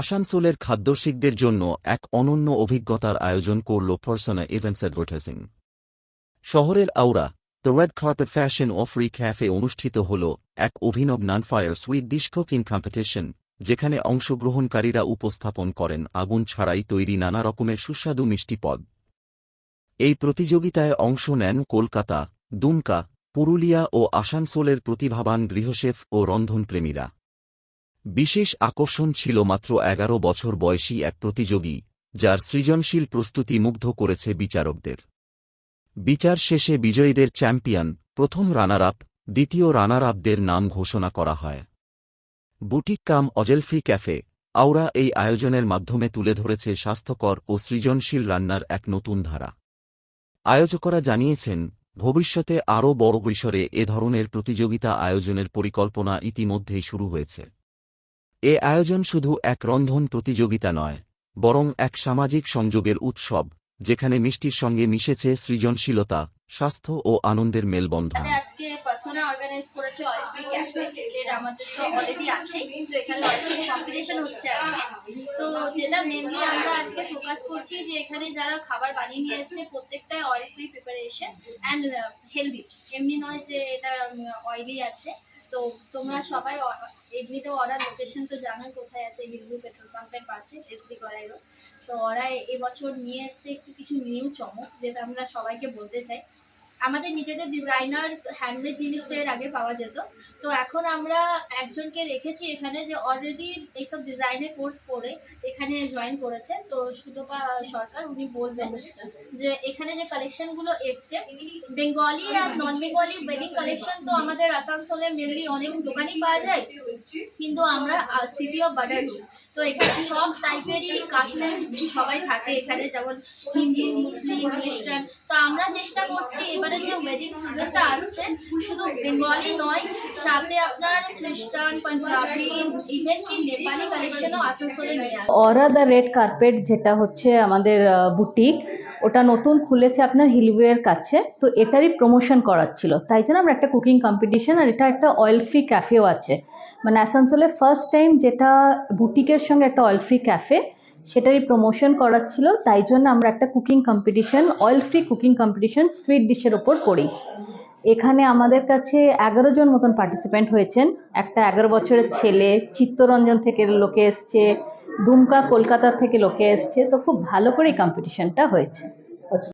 আসানসোলের খাদ্যরসিকদের জন্য এক অনন্য অভিজ্ঞতার আয়োজন করল পার্সোনা ইভেন্টস অ্যাডভার্টাইজিং। শহরের aura the red carpet fashion of free cafe অনুষ্ঠিত হল এক অভিনব non fire sweet dish cooking competition, যেখানে অংশগ্রহণকারীরা উপস্থাপন করেন আগুন ছাড়াই তৈরি নানা রকমের সুস্বাদু মিষ্টি পদ। এই প্রতিযোগিতায় অংশ নেন কলকাতা, দুমকা, পুরুলিয়া ও আসানসোলের প্রতিভাবান গৃহশেফ ও রন্ধনপ্রেমীরা। বিশেষ আকর্ষণ ছিল মাত্র ১১ বছর বয়সী এক প্রতিযোগী, যার সৃজনশীল প্রস্তুতি মুগ্ধ করেছে বিচারকদের। বিচার শেষে বিজয়ীদের চ্যাম্পিয়ন, প্রথম রানার আপ, দ্বিতীয় রানার আপদের নাম ঘোষণা করা হয়। বুটিক কাম অজেলফ্রি ক্যাফে, আউরা এই আয়োজনের মাধ্যমে তুলে ধরেছে স্বাস্থ্যকর ও সৃজনশীল রান্নার এক নতুন ধারা। আয়োজকরা জানিয়েছেন, ভবিষ্যতে আরও বড় পরিসরে এ ধরনের প্রতিযোগিতা আয়োজনের পরিকল্পনা ইতিমধ্যেই শুরু হয়েছে। এ আয়োজন শুধু এক রন্ধন প্রতিযোগিতা নয়, বরং এক সামাজিক সংযোগের উৎসব, যেখানে মিষ্টির সঙ্গে মিশেছে সৃজনশীলতা, স্বাস্থ্য ও আনন্দের মেলবন্ধন। আজকে পার্সোনা অর্গানাইজ করেছে অয়েল ফ্রি ক্যাফে, এর আমাদের তো অলরেডি আছে, কিন্তু এখানে অয়েল ফ্রি কম্পিটিশন হচ্ছে আজকে। তো যেটা মেনলি আমরা আজকে ফোকাস করছি যে এখানে যারা খাবার বানিয়ে নিয়ে এসছে প্রত্যেকটাই oil free preparation and healthy, এমনি নয় যে এটা অয়েলি আছে। তো তোমরা সবাই এমনিতেও অর্ডার লোকেশন তো জানোই কোথায় আছে, হিন্দু পেট্রোল পাম্পের পাশে, এসবি করাইরো। তো ওরা এবছর নিয়ে এসছে একটু কিছু নিউ চমক, যেটা আমরা সবাইকে বলতে চাই। আমাদের নিজেদের ডিজাইনার হ্যান্ডমেড জিনিসটা এর আগে পাওয়া যেত, তো এখন আমরা একজনকে রেখেছি এখানে যে অলরেডি এইসব ডিজাইনের কোর্স করে এখানে জয়েন করেছে। তো সুতপা সরকার, উনি বলবেন যে এখানে যে কালেকশনগুলো এসছে বেঙ্গলি আর নন বেঙ্গলি ওয়েডিং কালেকশন তো আমাদের আসানসোলে মেনলি অনেক দোকানই পাওয়া যায়, কিন্তু আমরা সিটি অফ বাটারডু, তো এখানে সব টাইপেরই কাস্টের সবাই থাকে এখানে, যেমন হিন্দু, মুসলিম, খ্রিস্টান। তো আমরা চেষ্টা করছি এবারে যে ওয়েডিং সিজনটা আসছে শুধু বেঙ্গলি নয়, সাথে আপনার খ্রিস্টান, পাঞ্জাবি, ইভেন কি নেপালি কালেকশনও আসানসোলে নিয়ে আসে। অরা দ্য রেড কার্পেট যেটা হচ্ছে আমাদের বুটিক, ওটা নতুন খুলেছে আপনার হিলওয়ের কাছে, তো এটারই প্রমোশন করার ছিল, তাই জন্য আমরা একটা কুকিং কম্পিটিশন, আর এটা একটা অয়েল ফ্রি ক্যাফেও আছে, মানে আসানসোলে ফার্স্ট টাইম যেটা বুটিকের সঙ্গে একটা অয়েল ফ্রি ক্যাফে, সেটারই প্রমোশন করার ছিল। তাই জন্য আমরা একটা cooking competition, oil free cooking competition sweet ডিশের ওপর করি। এখানে আমাদের কাছে 11 জন মতন পার্টিসিপেন্ট হয়েছেন। একটা 11 বছরের ছেলে, চিত্তরঞ্জন থেকে লোকে এসছে, দুমকা কলকাতা থেকে লোকে এসছে, তো খুব ভালো করে এই কম্পিটিশনটা হয়েছে।